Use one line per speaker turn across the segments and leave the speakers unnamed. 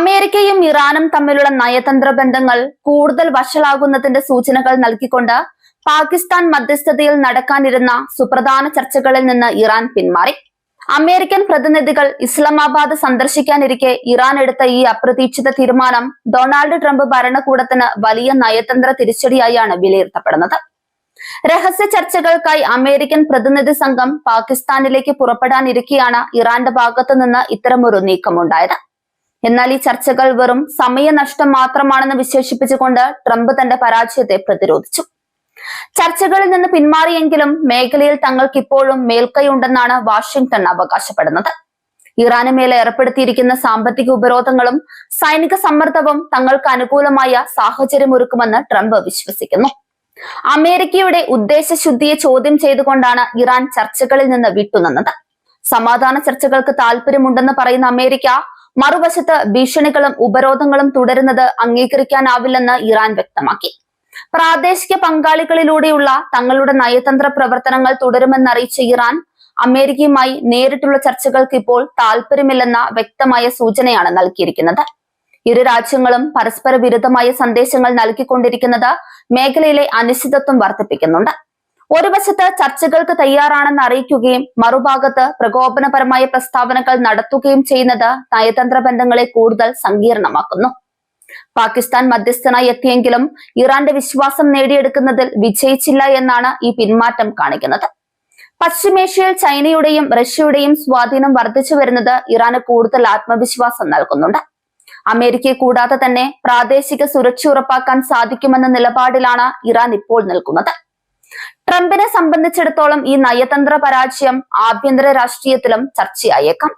അമേരിക്കയും ഇറാനും തമ്മിലുള്ള നയതന്ത്ര ബന്ധങ്ങൾ കൂടുതൽ വഷളാകുന്നതിന്റെ സൂചനകൾ നൽകിക്കൊണ്ട് പാകിസ്ഥാൻ മധ്യസ്ഥതയിൽ നടക്കാനിരുന്ന സുപ്രധാന ചർച്ചകളിൽ നിന്ന് ഇറാൻ പിന്മാറി. അമേരിക്കൻ പ്രതിനിധികൾ ഇസ്ലാമാബാദ് സന്ദർശിക്കാനിരിക്കെ ഇറാൻ എടുത്ത ഈ അപ്രതീക്ഷിത തീരുമാനം ഡൊണാൾഡ് ട്രംപ് ഭരണകൂടത്തിന് വലിയ നയതന്ത്ര തിരിച്ചടിയായാണ് വിലയിരുത്തപ്പെടുന്നത്. രഹസ്യ ചർച്ചകൾക്കായി അമേരിക്കൻ പ്രതിനിധി സംഘം പാകിസ്ഥാനിലേക്ക് പുറപ്പെടാനിരിക്കെയാണ് ഇറാന്റെ ഭാഗത്തു നിന്ന് ഇത്തരമൊരു നീക്കമുണ്ടായത്. എന്നാൽ ഈ ചർച്ചകൾ വെറും സമയനഷ്ടം മാത്രമാണെന്ന് വിശേഷിപ്പിച്ചുകൊണ്ട് ട്രംപ് തന്റെ പരാജയത്തെ പ്രതിരോധിച്ചു. ചർച്ചകളിൽ നിന്ന് പിന്മാറിയെങ്കിലും മേഖലയിൽ തങ്ങൾക്ക് ഇപ്പോഴും മേൽക്കൈയുണ്ടെന്നാണ് വാഷിംഗ്ടൺ അവകാശപ്പെടുന്നത്. ഇറാന് മേലെ ഏർപ്പെടുത്തിയിരിക്കുന്ന സാമ്പത്തിക ഉപരോധങ്ങളും സൈനിക സമ്മർദ്ദവും തങ്ങൾക്ക് അനുകൂലമായ സാഹചര്യമൊരുക്കുമെന്ന് ട്രംപ് വിശ്വസിക്കുന്നു. അമേരിക്കയുടെ ഉദ്ദേശശുദ്ധിയെ ചോദ്യം ചെയ്തുകൊണ്ടാണ് ഇറാൻ ചർച്ചകളിൽ നിന്ന് വിട്ടുനിന്നത്. സമാധാന ചർച്ചകൾക്ക് താല്പര്യമുണ്ടെന്ന് പറയുന്ന അമേരിക്ക മറുവശത്ത് ഭീഷണികളും ഉപരോധങ്ങളും തുടരുന്നത് അംഗീകരിക്കാനാവില്ലെന്ന് ഇറാൻ വ്യക്തമാക്കി. പ്രാദേശിക പങ്കാളികളിലൂടെയുള്ള തങ്ങളുടെ നയതന്ത്ര പ്രവർത്തനങ്ങൾ തുടരുമെന്നറിയിച്ച ഇറാൻ അമേരിക്കയുമായി നേരിട്ടുള്ള ചർച്ചകൾക്ക് ഇപ്പോൾ താല്പര്യമില്ലെന്ന വ്യക്തമായ സൂചനയാണ് നൽകിയിരിക്കുന്നത്. ഇരു രാജ്യങ്ങളും പരസ്പര വിരുദ്ധമായ സന്ദേശങ്ങൾ നൽകിക്കൊണ്ടിരിക്കുന്നത് മേഖലയിലെ അനിശ്ചിതത്വം വർദ്ധിപ്പിക്കുന്നുണ്ട്. ഒരു വശത്ത് ചർച്ചകൾക്ക് തയ്യാറാണെന്ന് അറിയിക്കുകയും മറുഭാഗത്ത് പ്രകോപനപരമായ പ്രസ്താവനകൾ നടത്തുകയും ചെയ്യുന്നത് നയതന്ത്ര ബന്ധങ്ങളെ കൂടുതൽ സങ്കീർണമാക്കുന്നു. പാകിസ്ഥാൻ മധ്യസ്ഥനായി എത്തിയെങ്കിലും ഇറാന്റെ വിശ്വാസം നേടിയെടുക്കുന്നതിൽ വിജയിച്ചില്ല എന്നാണ് ഈ പിന്മാറ്റം കാണിക്കുന്നത്. പശ്ചിമേഷ്യയിൽ ചൈനയുടെയും റഷ്യയുടെയും സ്വാധീനം വർദ്ധിച്ചു വരുന്നത് ഇറാന് കൂടുതൽ ആത്മവിശ്വാസം നൽകുന്നുണ്ട്. അമേരിക്കയെ കൂടാതെ തന്നെ പ്രാദേശിക സുരക്ഷ ഉറപ്പാക്കാൻ സാധിക്കുമെന്ന നിലപാടിലാണ് ഇറാൻ ഇപ്പോൾ നിൽക്കുന്നത്. ട്രംപിനെ സംബന്ധിച്ചിടത്തോളം ഈ നയതന്ത്ര പരാജയം ആഭ്യന്തര രാഷ്ട്രീയത്തിലും ചർച്ചയായേക്കാം.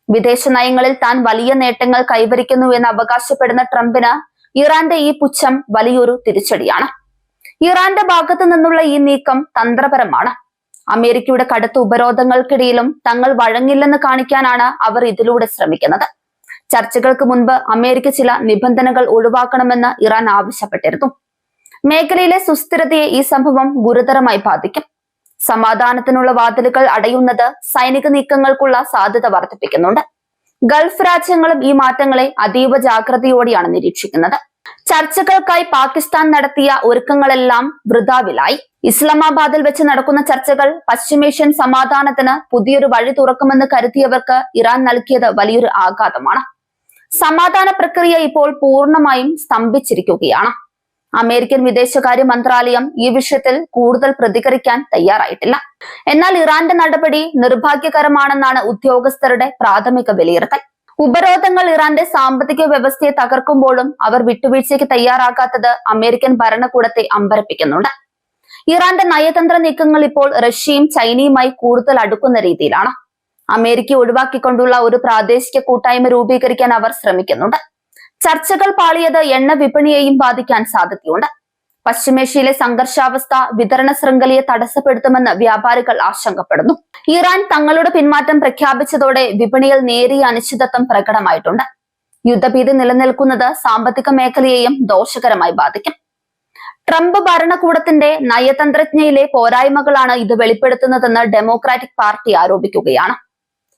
വിദേശ നയങ്ങളിൽ താൻ വലിയ നേട്ടങ്ങൾ കൈവരിക്കുന്നു എന്ന് അവകാശപ്പെടുന്ന ട്രംപിന് ഇറാന്റെ ഈ പുച്ഛം വലിയൊരു തിരിച്ചടിയാണ്. ഇറാന്റെ ഭാഗത്തു നിന്നുള്ള ഈ നീക്കം തന്ത്രപരമാണ്. അമേരിക്കയുടെ കടുത്ത ഉപരോധങ്ങൾക്കിടയിലും തങ്ങൾ വഴങ്ങില്ലെന്ന് കാണിക്കാനാണ് അവർ ഇതിലൂടെ ശ്രമിക്കുന്നത്. ചർച്ചകൾക്ക് മുൻപ് അമേരിക്ക ചില നിബന്ധനകൾ ഒഴിവാക്കണമെന്ന് ഇറാൻ ആവശ്യപ്പെട്ടിരുന്നു. മേഖലയിലെ സുസ്ഥിരതയെ ഈ സംഭവം ഗുരുതരമായി ബാധിക്കും. സമാധാനത്തിനുള്ള വാതിലുകൾ അടയുന്നത് സൈനിക നീക്കങ്ങൾക്കുള്ള സാധ്യത വർദ്ധിപ്പിക്കുന്നുണ്ട്. ഗൾഫ് രാജ്യങ്ങളും ഈ മാറ്റങ്ങളെ അതീവ ജാഗ്രതയോടെയാണ് നിരീക്ഷിക്കുന്നത്. ചർച്ചകൾക്കായി പാകിസ്ഥാൻ നടത്തിയ ഒരുക്കങ്ങളെല്ലാം വൃഥാവിലായി. ഇസ്ലാമാബാദിൽ വെച്ച് നടക്കുന്ന ചർച്ചകൾ പശ്ചിമേഷ്യൻ സമാധാനത്തിന് പുതിയൊരു വഴി തുറക്കുമെന്ന് കരുതിയവർക്ക് ഇറാൻ നൽകിയത് വലിയൊരു ആഘാതമാണ്. സമാധാന പ്രക്രിയ ഇപ്പോൾ പൂർണ്ണമായും സ്തംഭിച്ചിരിക്കുകയാണ്. അമേരിക്കൻ വിദേശകാര്യ മന്ത്രാലയം ഈ വിഷയത്തിൽ കൂടുതൽ പ്രതികരിക്കാൻ തയ്യാറായിട്ടില്ല. എന്നാൽ ഇറാന്റെ നടപടി നിർഭാഗ്യകരമാണെന്നാണ് ഉദ്യോഗസ്ഥരുടെ പ്രാഥമിക വിലയിരുത്തൽ. ഉപരോധങ്ങൾ ഇറാന്റെ സാമ്പത്തിക വ്യവസ്ഥയെ തകർക്കുമ്പോഴും അവർ വിട്ടുവീഴ്ചയ്ക്ക് തയ്യാറാകാത്തത് അമേരിക്കൻ ഭരണകൂടത്തെ അമ്പരപ്പിക്കുന്നുണ്ട്. ഇറാന്റെ നയതന്ത്ര നീക്കങ്ങൾ ഇപ്പോൾ റഷ്യയും ചൈനയുമായി കൂടുതൽ അടുക്കുന്ന രീതിയിലാണ്. അമേരിക്ക ഒഴിവാക്കിക്കൊണ്ടുള്ള ഒരു പ്രാദേശിക കൂട്ടായ്മ രൂപീകരിക്കാൻ അവർ ശ്രമിക്കുന്നുണ്ട്. ചർച്ചകൾ പാളിയത് എണ്ണ വിപണിയെയും ബാധിക്കാൻ സാധ്യതയുണ്ട്. പശ്ചിമേഷ്യയിലെ സംഘർഷാവസ്ഥ വിതരണ ശൃംഖലയെ തടസ്സപ്പെടുത്തുമെന്ന് വ്യാപാരികൾ ആശങ്കപ്പെടുന്നു. ഇറാൻ തങ്ങളുടെ പിന്മാറ്റം പ്രഖ്യാപിച്ചതോടെ വിപണിയിൽ നേരിയ അനിശ്ചിതത്വം പ്രകടമായിട്ടുണ്ട്. യുദ്ധഭീതി നിലനിൽക്കുന്നത് സാമ്പത്തിക മേഖലയെയും ദോഷകരമായി ബാധിക്കും. ട്രംപ് ഭരണകൂടത്തിന്റെ നയതന്ത്രജ്ഞയിലെ പോരായ്മകളാണ് ഇത് വെളിപ്പെടുത്തുന്നതെന്ന് ഡെമോക്രാറ്റിക് പാർട്ടി ആരോപിക്കുകയാണ്.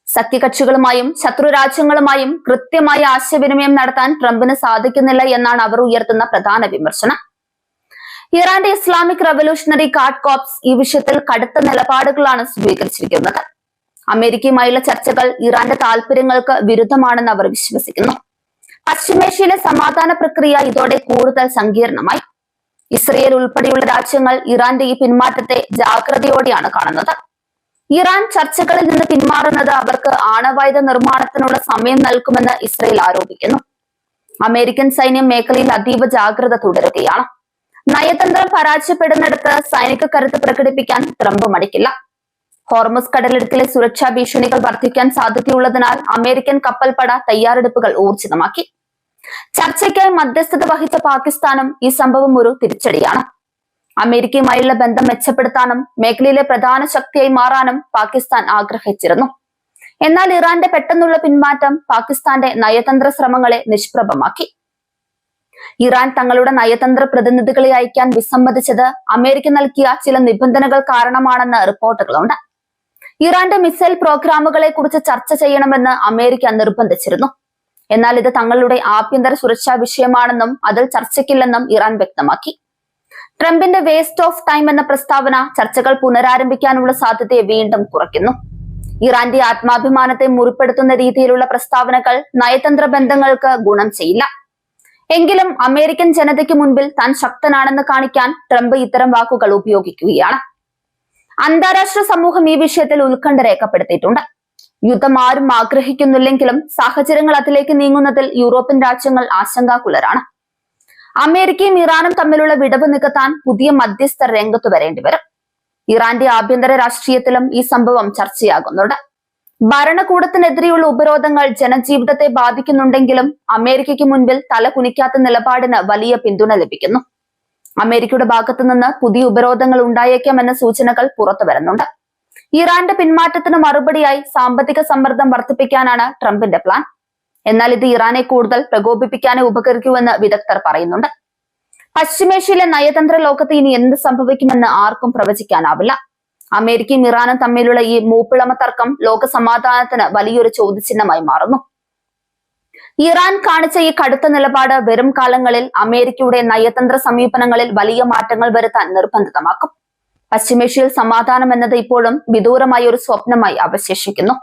സഖ്യകക്ഷികളുമായും ശത്രു രാജ്യങ്ങളുമായും കൃത്യമായ ആശയവിനിമയം നടത്താൻ ട്രംപിന് സാധിക്കുന്നില്ല എന്നാണ് അവർ ഉയർത്തുന്ന പ്രധാന വിമർശനം. ഇറാന്റെ ഇസ്ലാമിക് റവല്യൂഷണറി ഗാർഡ് കോർപ്സ് ഈ വിഷയത്തിൽ കടുത്ത നിലപാടുകളാണ് സ്വീകരിച്ചിരിക്കുന്നത്. അമേരിക്കയുമായുള്ള ചർച്ചകൾ ഇറാന്റെ താല്പര്യങ്ങൾക്ക് വിരുദ്ധമാണെന്ന് അവർ വിശ്വസിക്കുന്നു. പശ്ചിമേഷ്യയിലെ സമാധാന പ്രക്രിയ ഇതോടെ കൂടുതൽ സങ്കീർണമായി. ഇസ്രയേൽ ഉൾപ്പെടെയുള്ള രാജ്യങ്ങൾ ഇറാന്റെ ഈ പിന്മാറ്റത്തെ ജാഗ്രതയോടെയാണ് കാണുന്നത്. ഇറാൻ ചർച്ചകളിൽ നിന്ന് പിന്മാറുന്നത് അവർക്ക് ആണവായുധ നിർമ്മാണത്തിനുള്ള സമയം നൽകുമെന്ന് ഇസ്രയേൽ ആരോപിക്കുന്നു. അമേരിക്കൻ സൈന്യം മേഖലയിൽ അതീവ ജാഗ്രത തുടരുകയാണ്. നയതന്ത്രം പരാജയപ്പെടുന്നിടത്ത് സൈനിക കരുത്ത് പ്രകടിപ്പിക്കാൻ ട്രംപ് മടിക്കില്ല. ഹോർമുസ് കടലിടുക്കിലെ സുരക്ഷാ ഭീഷണികൾ വർദ്ധിക്കാൻ സാധ്യതയുള്ളതിനാൽ അമേരിക്കൻ കപ്പൽപ്പട തയ്യാറെടുപ്പുകൾ ഊർജിതമാക്കി. ചർച്ചയ്ക്കായി മധ്യസ്ഥത വഹിച്ച പാകിസ്ഥാനും ഈ സംഭവം ഒരു തിരിച്ചടിയാണ്. അമേരിക്കയുമായുള്ള ബന്ധം മെച്ചപ്പെടുത്താനും മേഖലയിലെ പ്രധാന ശക്തിയായി മാറാനും പാകിസ്ഥാൻ ആഗ്രഹിച്ചിരുന്നു. എന്നാൽ ഇറാന്റെ പെട്ടെന്നുള്ള പിന്മാറ്റം പാകിസ്ഥാന്റെ നയതന്ത്ര ശ്രമങ്ങളെ നിഷ്പ്രഭമാക്കി. ഇറാൻ തങ്ങളുടെ നയതന്ത്ര പ്രതിനിധികളെ അയക്കാൻ വിസമ്മതിച്ചത് അമേരിക്ക നൽകിയ ചില നിബന്ധനകൾ കാരണമാണെന്ന് റിപ്പോർട്ടുകളുണ്ട്. ഇറാന്റെ മിസൈൽ പ്രോഗ്രാമുകളെ കുറിച്ച് ചർച്ച ചെയ്യണമെന്ന് അമേരിക്ക നിർബന്ധിച്ചിരുന്നു. എന്നാൽ ഇത് തങ്ങളുടെ ആഭ്യന്തര സുരക്ഷാ വിഷയമാണെന്നും അതിൽ ചർച്ചയ്ക്കില്ലെന്നും ഇറാൻ വ്യക്തമാക്കി. ട്രംപിന്റെ വേസ്റ്റ് ഓഫ് ടൈം എന്ന പ്രസ്താവന ചർച്ചകൾ പുനരാരംഭിക്കാനുള്ള സാധ്യതയെ വീണ്ടും കുറയ്ക്കുന്നു. ഇറാന്റെ ആത്മാഭിമാനത്തെ മുറിപ്പെടുത്തുന്ന രീതിയിലുള്ള പ്രസ്താവനകൾ നയതന്ത്ര ബന്ധങ്ങൾക്ക് ഗുണം ചെയ്യില്ല. എങ്കിലും അമേരിക്കൻ ജനതയ്ക്ക് മുൻപിൽ താൻ ശക്തനാണെന്ന് കാണിക്കാൻ ട്രംപ് ഇത്തരം വാക്കുകൾ ഉപയോഗിക്കുകയാണ്. അന്താരാഷ്ട്ര സമൂഹം ഈ വിഷയത്തിൽ ഉത്കണ്ഠ രേഖപ്പെടുത്തിയിട്ടുണ്ട്. യുദ്ധം ആരും ആഗ്രഹിക്കുന്നില്ലെങ്കിലും സാഹചര്യങ്ങൾ അതിലേക്ക് നീങ്ങുന്നതിൽ യൂറോപ്യൻ രാജ്യങ്ങൾ ആശങ്കാകുലരാണ്. അമേരിക്കയും ഇറാനും തമ്മിലുള്ള വിടവ് നികത്താൻ പുതിയ മധ്യസ്ഥർ രംഗത്തു വരേണ്ടി വരും. ഇറാന്റെ ആഭ്യന്തര രാഷ്ട്രീയത്തിലും ഈ സംഭവം ചർച്ചയാകുന്നുണ്ട്. ഭരണകൂടത്തിനെതിരെയുള്ള ഉപരോധങ്ങൾ ജനജീവിതത്തെ ബാധിക്കുന്നുണ്ടെങ്കിലും അമേരിക്കയ്ക്ക് മുൻപിൽ തല കുനിക്കാത്ത നിലപാടിന് വലിയ പിന്തുണ ലഭിക്കുന്നു. അമേരിക്കയുടെ ഭാഗത്തു നിന്ന് പുതിയ ഉപരോധങ്ങൾ ഉണ്ടായേക്കാമെന്ന സൂചനകൾ പുറത്തു വരുന്നുണ്ട്. ഇറാന്റെ പിന്മാറ്റത്തിന് മറുപടിയായി സാമ്പത്തിക സമ്മർദ്ദം വർദ്ധിപ്പിക്കാനാണ് ട്രംപിന്റെ പ്ലാൻ. എന്നാൽ ഇത് ഇറാനെ കൂടുതൽ പ്രകോപിപ്പിക്കാനേ ഉപകരിക്കുമെന്ന് വിദഗ്ധർ പറയുന്നുണ്ട്. പശ്ചിമേഷ്യയിലെ നയതന്ത്ര ലോകത്ത് ഇനി എന്ത് സംഭവിക്കുമെന്ന് ആർക്കും പ്രവചിക്കാനാവില്ല. അമേരിക്കയും ഇറാനും തമ്മിലുള്ള ഈ മൂപ്പിളമ തർക്കം ലോക സമാധാനത്തിന് വലിയൊരു ചോദ്യചിഹ്നമായി മാറുന്നു. ഇറാൻ കാണിച്ച ഈ കടുത്ത നിലപാട് വരും കാലങ്ങളിൽ അമേരിക്കയുടെ നയതന്ത്ര സമീപനങ്ങളിൽ വലിയ മാറ്റങ്ങൾ വരുത്താൻ നിർബന്ധിതമാക്കും. പശ്ചിമേഷ്യയിൽ സമാധാനം എന്നത് ഇപ്പോഴും വിദൂരമായ ഒരു സ്വപ്നമായി അവശേഷിക്കുന്നു.